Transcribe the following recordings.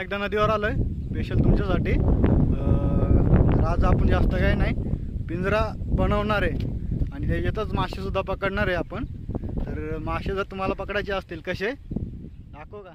पुन्हा एकदा नदीवर आलोय स्पेशल तुमच्यासाठी। तर आज आपण जास्त काही नाही, पिंजरा बनवणार आहे आणि त्याच्यातच मासे सुद्धा पकडणार आहे आपण। तर मासे जर तुम्हाला पकडायचे असतील कसे दाखवू का?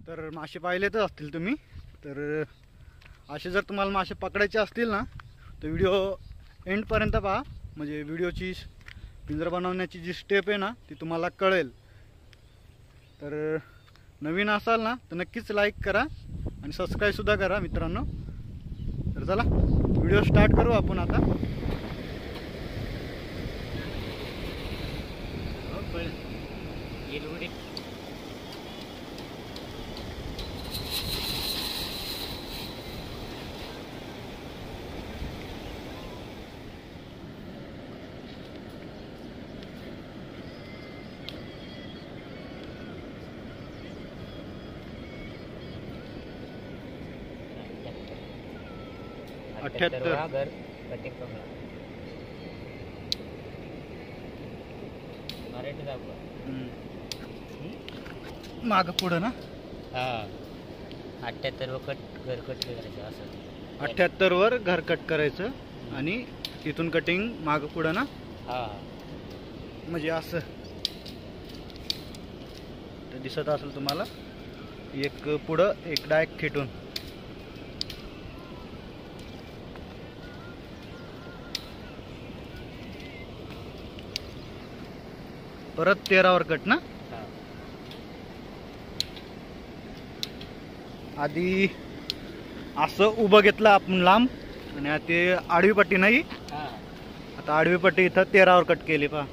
तर मासे पाहिलेच असतील तुम्ही। तर असे जर तुम्हाला मासे पकडायचे असतील ना तर व्हिडिओ एंडपर्यंत पहा, म्हणजे व्हिडिओची पिंजरा बनवण्याची जी स्टेप आहे ना ती तुम्हाला कळेल। तर नवीन असाल ना तर नक्कीच लाईक करा आणि सबस्क्राईब सुद्धा करा मित्रांनो। तर चला व्हिडिओ स्टार्ट करू आपण आता। घर कटिंग माग पुढं ना 78 वर घर कट करायचं असं। 78 वर घर कट करायचं आणि तिथून कटिंग माग पुढं ना। म्हणजे असं तर दिसत असेल तुम्हाला, एक पुढं एक डायरेक्ट खेटून। परत 13 वर कट ना। आधी असं उभं घेतलं आपण लांब आणि ते आडवी पट्टी नाही, आता आडवी पट्टी इथं 13 वर कट केली पहा।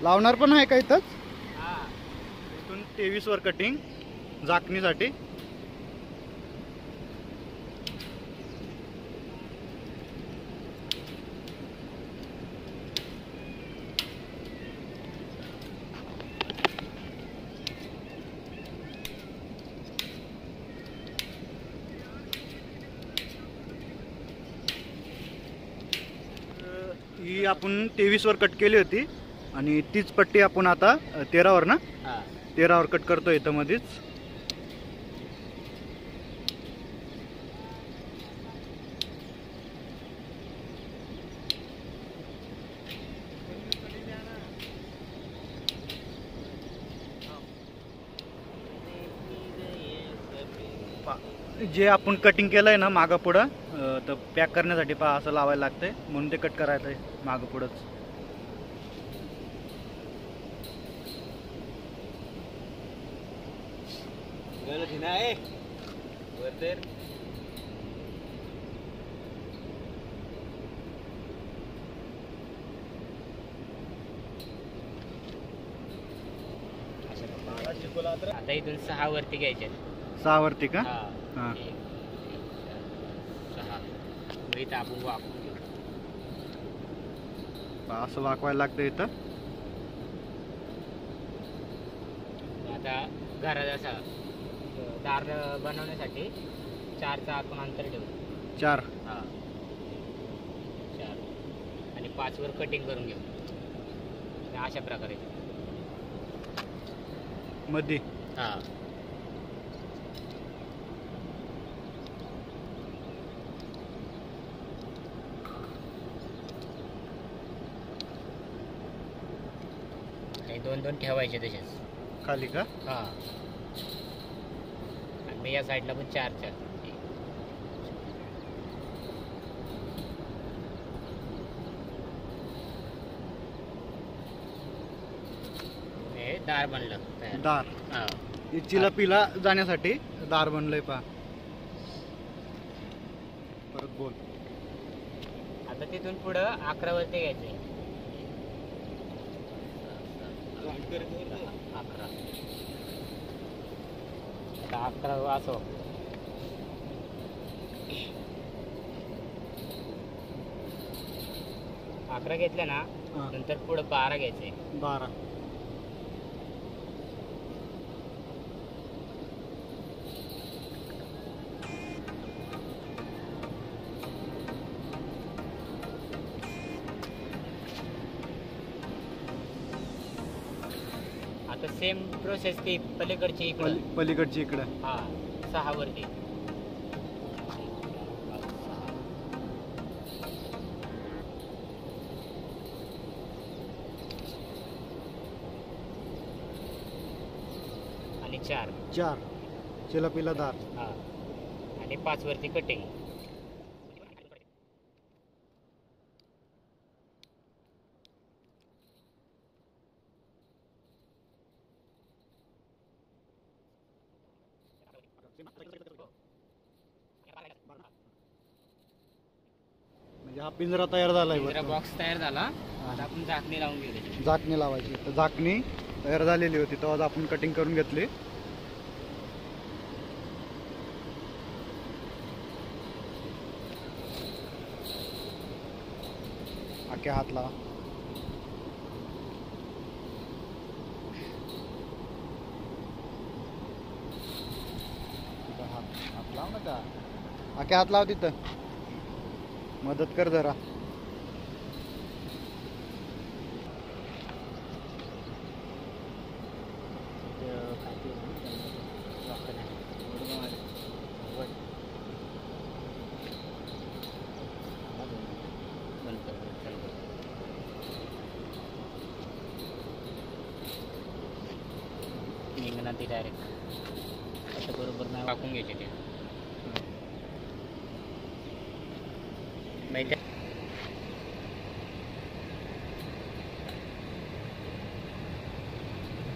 लावणार पण आहे का इथंच? इथून 23 वर कटिंग झाकणीसाठी। ही आपण 23 वर कट केली होती आणि तीच पट्टी आपण आता 13 वर ना 13 वर कट करतो इथं मध्येच। जे आपण कटिंग केलंय ना मागं पुढं तर पॅक करण्यासाठी पहा असं लावायला लागतंय, म्हणून ते कट करायचंय मागं पुढंच। आता इथून 6 वरती घ्यायचे। 6 वरती का? हां 6 इथं आपण वाकून घेऊ, असं वाकवायला लागतं इथं। आता घरात असं दार बनवण्यासाठी 4चा आपण अंतर ठेवू। 4 आणि 5 वर कटिंग करून घेऊ अशा प्रकारे मध्ये। दोन ठेवायचे तसेच खाली का? आणि या साईडला पण 4 दार बनलं। दार चिलापीला जाण्यासाठी दार बनलंय पहा। परत बोल। आता तिथून पुढं 11 वरती घ्यायचंय। 11 असो 11 घेतल्या ना नंतर पुढे 12 घ्यायचे। 12 सेम प्रोसेस ती पलीकडची इकडं. पलीकडची इकडं. हा 6 वरती. आणि 4. 4 चिलापिला दार. हा आणि 5 वरती कटिंग. म्हणजे हा पिंजरा तयार झालाय. बॉक्स तयार झाला. आता आपण झाकणी लावून घेऊ त्याची. झाकणी लावायची. तर झाकणी तयार झालेली होती तेव्हा आपण कटिंग करून घेतली. आखे हात लावा. हात लाव ना का. आखे हात लाव तिथं. मदत कर जरा. निघणार ती डायरेक्ट. आता बरोबर नाही वाकून घ्यायचे ते. माहिती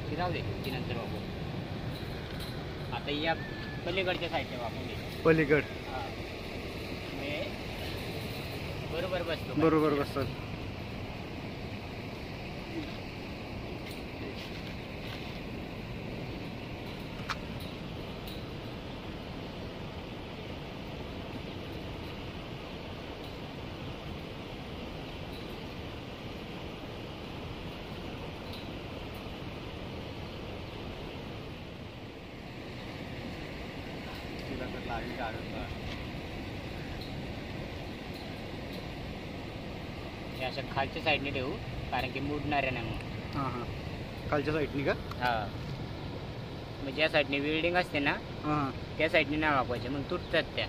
ती राहू दे. ती नंतर वापरू. आता या पलीकडच्या साईडने वापरून घे. पलीकड. हा म्हणजे बरोबर बसतो. बरोबर बसतात. हे अशा खालच्या साईडने ठेवू कारण की मुडणार आहे नाही मग. हां हां खालच्या साईडनी का. हा म्हणजे ज्या साईडने वेल्डिंग असते ना हां त्या साईडने नाही वापरायचे मग तुटतात त्या.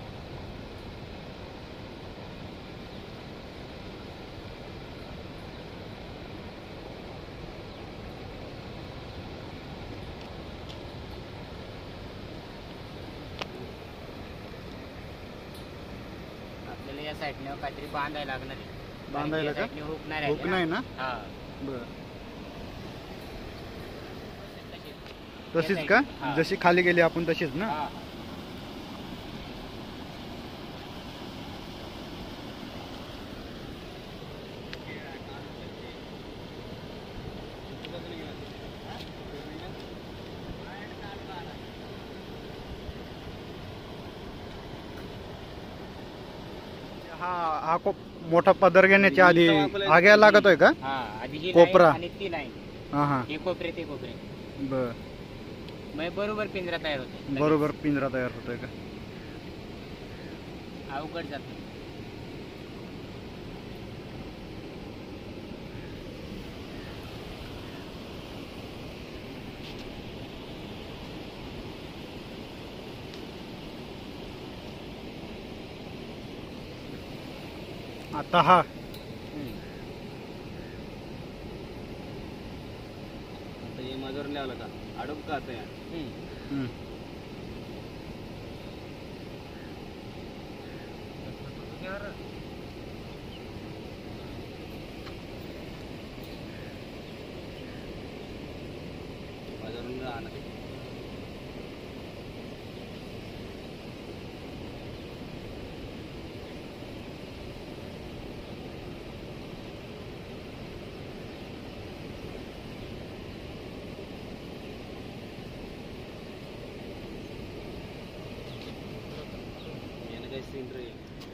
आपल्याला या साईडने काहीतरी बांधायला लागणार आहे. बांधायला का. हुक नाही हुक नाही ना. हा बर. तशीच का. हा. जशी खाली गेली आपण तशीच ना. हा. हा हा खूप मोठा पदर घेण्याच्या आधी हा घ्यायला लागतोय का. हा आधी ही कोपरा. line आणि ती लाईन. हां हां हे कोपरे ते कोपरे बर. मग बरोबर पिंजरा तयार होतो. बरोबर पिंजरा तयार होतोय का. अवघड जात नाही. आता हा ये माझ्यावर लिहावं का अडोब का आता हम्म. माझ्यावरून राहणार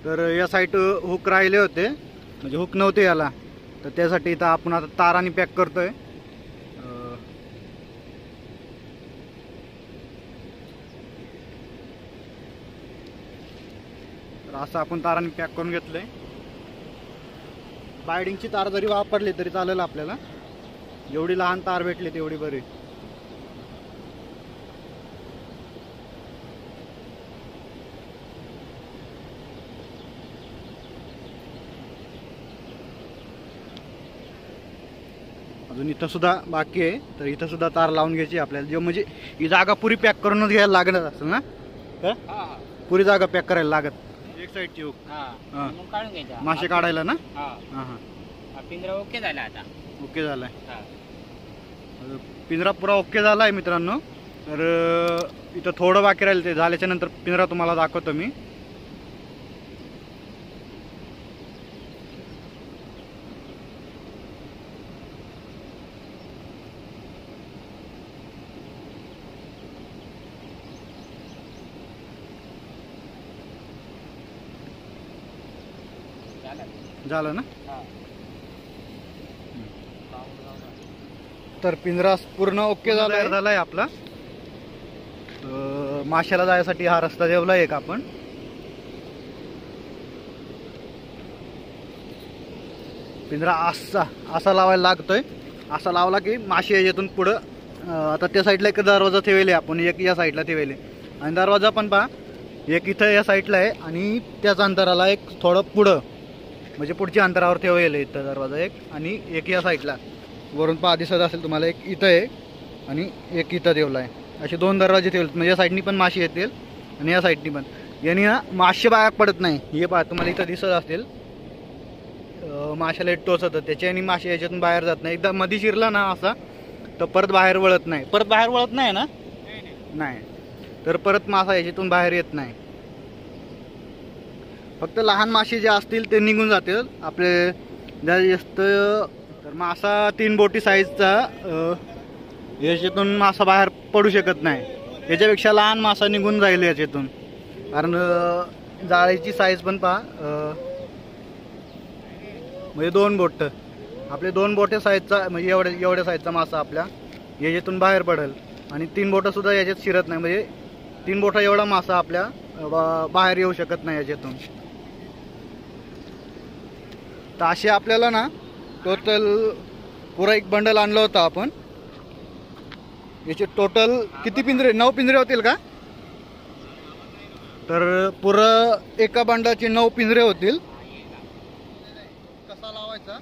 तर या साईड हुक राहिले होते म्हणजे हुक नव्हते याला तर त्यासाठी इथं आपण आता ताराने पॅक करतोय. तर असं आपण ताराने पॅक करून घेतलंय. बायडिंगची तार जरी वापरली तरी चालेल आपल्याला. एवढी लहान तार भेटली तेवढी बरी. अजून इथं सुद्धा बाकी आहे, तर इथं सुद्धा तार लावून घ्यायची आपल्याला. जो म्हणजे ही जागा पुरी पॅक करूनच घ्यायला लागणार असेल ना, हा हा पुरी जागा पॅक करायला लागत. एक साईडची हुक हा हा. मग काढून घ्यायचा. मासे काढायला ना. हा हां हां हा पिंजरा ओके झाला आता. ओके झालाय. हा पिंजरा पुरा ओके झाला आहे मित्रांनो. तर इथं थोडं बाकी राहील, ते झाल्याच्या नंतर पिंजरा तुम्हाला दाखवतो मी. झालं. झालं ना. हा तर पिंजरा पूर्ण ओके झालाय आपला. माशाला जायसाठी हा रस्ता ठेवला एक आपण. पिंजरा असा लावायला लागतोय. असा लावला की मासे याच्यातून पुढं आता त्या साईडला एक दरवाजा ठेवले आपण, एक या साईडला ठेवले, आणि दरवाजा पण पहा एक इथं या साईडला आहे आणि त्याच अंतराला एक थोडं पुढं म्हणजे पुढच्या अंतरावर ठेवले इथं दरवाजा एक, आणि एक या साईडला वरून पहा दिसत असेल तुम्हाला, एक इथं आहे आणि एक इथं ठेवला आहे. असे 2 दरवाजे ठेवले म्हणजे या साईडनी पण मासे येतील आणि या साईडनी पण. यांनी ना मासे बाहेर पडत नाही. हे पहा तुम्हाला इथं दिसत असेल, माशाला टोचत त्याच्याने मासे याच्यातून बाहेर जात नाही. एकदा मध्ये शिरला ना असा तर परत बाहेर वळत नाही. परत बाहेर वळत नाही ना, नाही, तर परत मासा याच्यातून बाहेर येत नाही. फक्त लहान मासे जे असतील ते निघून जातील आपले. जास्त तर मासा 3 बोटी साईजचा याच्यातून मासा बाहेर पडू शकत नाही. याच्यापेक्षा लहान मासा निघून जाईल याच्यातून, कारण जाळीची साईज पण पहा म्हणजे 2 बोट आपले 2 बोटे साईजचा म्हणजे एवढ्या साईजचा मासा आपल्या याच्यातून बाहेर पडेल. आणि 3 बोटं सुद्धा याच्यात शिरत नाही, म्हणजे 3 बोटा एवढा मासा आपल्या बाहेर येऊ शकत नाही याच्यातून. तर असे आपल्याला ना टोटल पुरा एक बंडल आणलं होतं आपण. याचे टोटल किती पिंजरे, 9 पिंजरे होतील का? तर पुरं एका बंडाचे 9 पिंजरे होतील. कसा लावायचा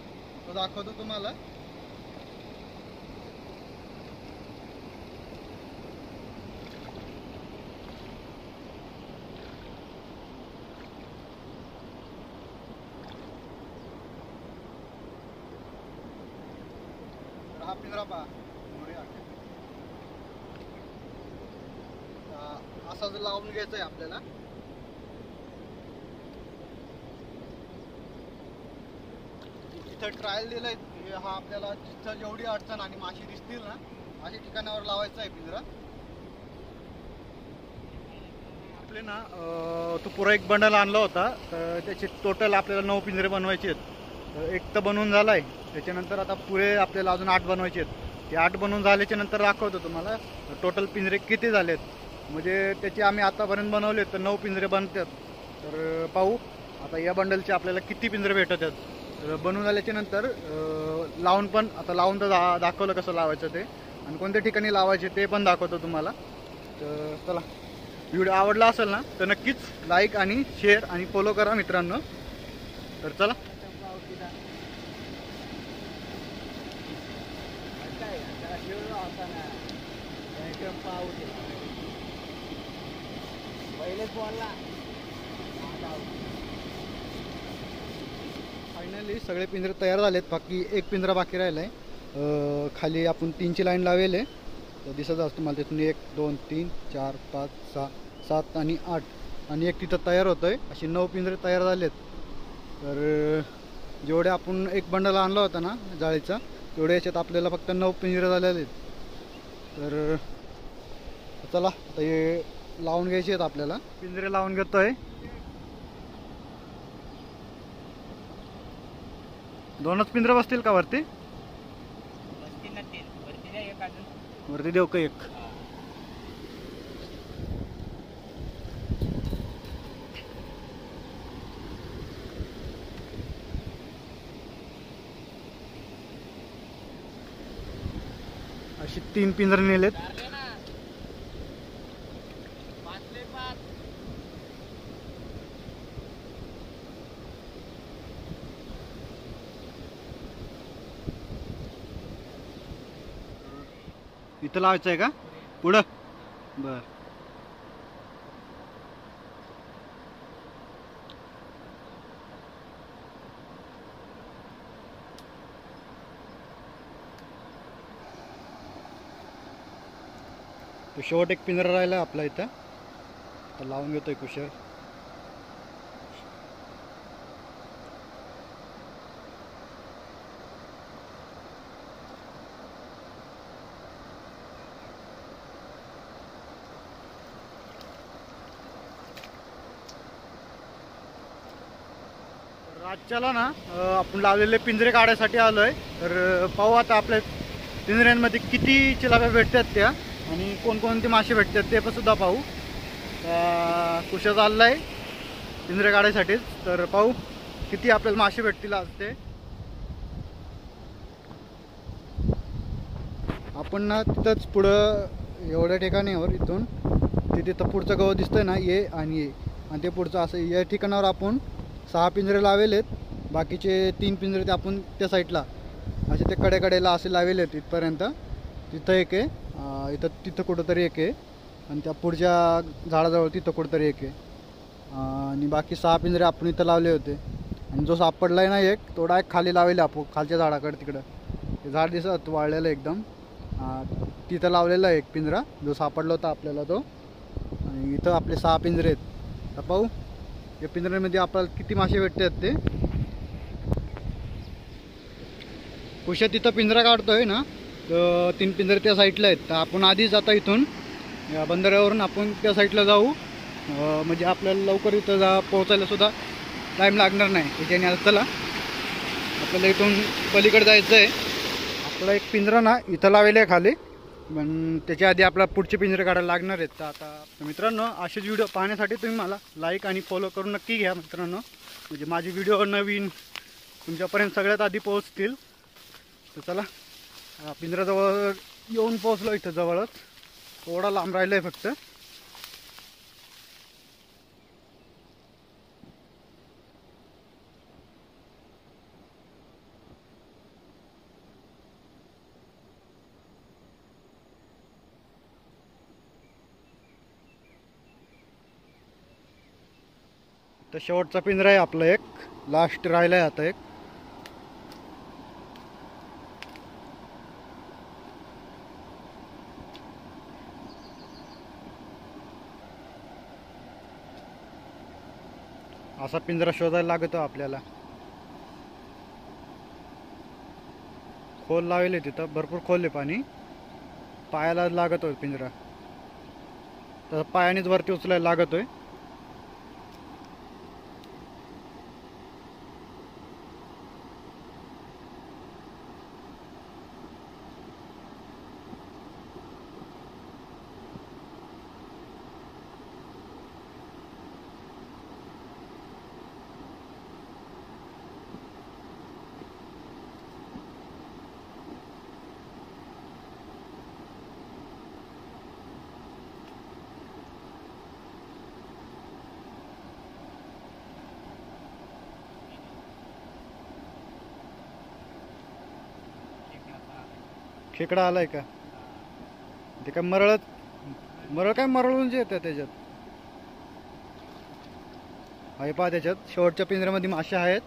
तो दाखवतो तुम्हाला. हा पिंजरा पहा, असा जो लावून घ्यायचा आहे आपल्याला. इथं ट्रायल दिलंय, हा आपल्याला जिथं जेवढी अडचण आणि माशी दिसतील ना अशा ठिकाणावर लावायचा आहे पिंजरा. आपले ना तो पुरा एक बंडल आणला होता, तर त्याचे टोटल आपल्याला 9 पिंजरे बनवायचे आहेत. तर एक तर बनवून झाला आहे, त्याच्यानंतर आता पुरे आपल्याला अजून 8 बनवायचे आहेत. ते 8 बनवून झाल्याच्या नंतर दाखवतो तुम्हाला टोटल पिंजरे किती झालेत. म्हणजे त्याचे आम्ही आतापर्यंत बनवले तर 9 पिंजरे बनतात. तर पाहू आता या बंडलचे आपल्याला किती पिंजरे भेटत आहेत. तर बनवून झाल्याच्या नंतर लावून पण आता लावून तर दाखवलं कसं लावायचं ते, आणि कोणत्या ठिकाणी लावायचे ते पण दाखवतो तुम्हाला. तर चला, व्हिडिओ आवडला असेल ना तर नक्कीच लाईक आणि शेअर आणि फॉलो करा मित्रांनो. तर चला. फायनली सगळे पिंजरे तयार झालेत. बाकी एक पिंजरा बाकी राहिला आहे. खाली आपण 3ची लाईन लावेल आहे, तर दिसत असतं मला तिथून 1 2 3 4 5 6 7 आणि 8 आणि एक तिथं तयार होतं आहे. असे 9 पिंजरे तयार झालेत. तर जेवढे आपण एक बंडल आणला होता ना जाळीचा, तेवढे याच्यात आपल्याला फक्त 9 पिंजरे झालेले आहेत. तर चला आता हे लावून घ्यायचे आहेत आपल्याला. पिंजरे लावून घेतोय. 2च पिंजरे बसतील का वरती? बसतील ना 3. वरती द्या एक अजून. वरती देऊ का एक? अशी 3 पिंजरे नेलेत. इथं लावायचं आहे का पुढं? बर. तो शेवट एक पिंजरा राहिला आपला इथं, तर लावून घेतोय कुशल. रातच्याला ना आपण लावलेले पिंजरे काढायसाठी आलोय. तर पाहू आता आपल्या पिंजऱ्यांमध्ये किती चिलाप्या भेटतात त्या आणि कोणकोणते मासे भेटतात ते पण सुद्धा पाहू. कुशा चाललाय पिंजरे काढायसाठीच, तर पाहू किती आपल्याला मासे भेटतील आज ते. आपण ना तिथंच पुढं एवढ्या ठिकाणीवर इथून तिथं पुढचं गवत दिसतंय ना, ये आणि ये, आणि ते पुढचं असं या ठिकाणावर आपण 6 पिंजरे लावेल आहेत. बाकीचे 3 पिंजरे ते आपण त्या साईडला असे ते कडेकडेला असे लावेले आहेत इथपर्यंत. तिथं एक आहे, तिथं कुठंतरी एक आहे, आणि त्या पुढच्या झाडाजवळ तिथं कुठंतरी एक आहे, आणि बाकी 6 पिंजरे आपण इथं लावले होते. आणि जो सापडला आहे ना एक, तो डायरेक्ट खाली लावलेला आपण खालच्या झाडाकडे तिकडं. ते झाड दिसत वाळलेलं एकदम, तिथं लावलेला आहे एक पिंजरा जो सापडला होता आपल्याला तो. आणि इथं आपले 6 पिंजरे आहेत. तर पाहू या पिंजऱ्यामध्ये आपल्याला किती मासे भेटतात ते. कुशा तिथं पिंजरा काढतोय ना, तर 3 पिंजरे त्या साईडला आहेत. तर आपण आधीच आता इथून या बंधाऱ्यावरून आपण त्या साईडला जाऊ, म्हणजे आपल्याला लवकर इथं पोहोचायला सुद्धा टाईम लागणार नाही त्याच्याने. आता चला आपल्याला इथून पलीकडे जायचं आहे. आपला एक पिंजरा ना इथं लावलेला आहे खाली, पण त्याच्या आधी आपला पुढचे पिंजरे काढायला लागणार आहेत. तर आता मित्रांनो, असेच व्हिडिओ पाहण्यासाठी तुम्ही मला लाईक आणि फॉलो करून नक्की घ्या मित्रांनो, म्हणजे माझे व्हिडिओ नवीन तुमच्यापर्यंत सगळ्यात आधी पोहोचतील. तर चला पिंजऱ्याजवळ येऊन पोहोचलो, इथं जवळच, थोडा लांब राहिलं आहे फक्त. तर शेवटचा पिंजरा आहे आपला, एक लास्ट राहिला आहे आता एक. असा पिंजरा शोधायला लागतो आपल्याला. खोल लावले तिथं, भरपूर खोल आहे पाणी, पायाला लागतोय पिंजरा, तर पायानेच वरती उचलायला लागतोय. खेकडा आलाय का? ते काय मरळ काय मरळून जे येतं त्याच्यात. आहे पहा, त्याच्यात शेवटच्या पिंजऱ्यामध्ये मासे आहेत.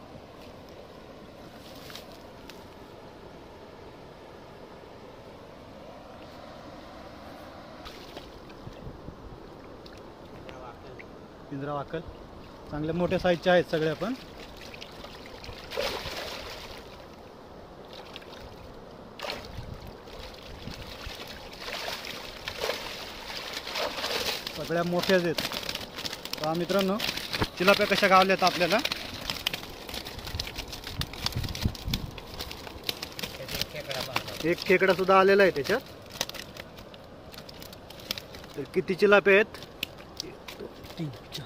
पिंजरा वाकल चांगल्या मोठ्या साईजचे आहेत सगळे पण. सगळ्या मोठ्याच आहेत. पहा मित्रांनो, चिलाप्या कशा गावल्यात आपल्याला. एक खेकडा सुद्धा आलेला आहे त्याच्यात. तर किती चिलाप्या आहेत? 3 4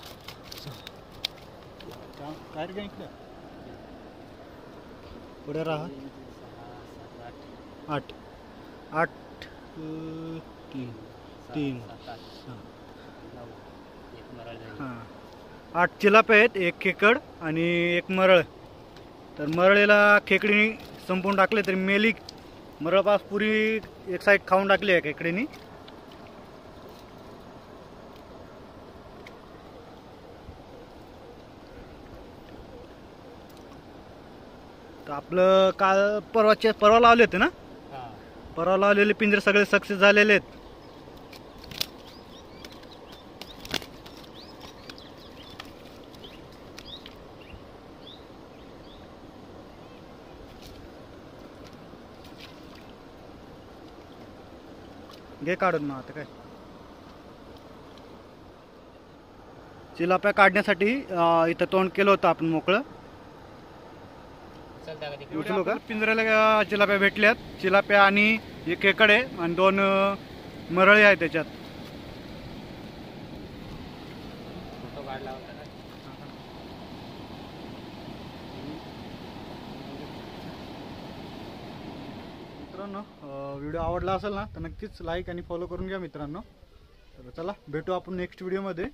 6 काय पुढे राहा. 8 8 3 3 हां 8 चिलाप्या आहेत, एक खेकड आणि एक मरळ. तर मरळीला खेकडीने संपून टाकले तरी मेली मरळपास पुरी एक साईड खाऊन टाकली आहे खेकड्यानी. तर आपलं काल परवा लावले होते ना, हा. परवा लावलेले पिंजरे सगळे सक्सेस झालेले आहेत. घे काढून मग आता काय. चिलाप्या काढण्यासाठी इथं तोंड केलं होतं आपण मोकळं. चलता का तिकडे? उचलू का? पिंजऱ्याला चिलाप्या भेटल्यात. चिलाप्या आणि एक खेकडे आणि 2 मरळी आहेत त्याच्यात. फोटो काढला होता ना. मित्रांनो व्हिडिओ आवडला असेल ना तर नक्कीच लाईक आणि फॉलो करून घ्या मित्रांनो. तर चला भेटू आपण नेक्स्ट व्हिडिओमध्ये.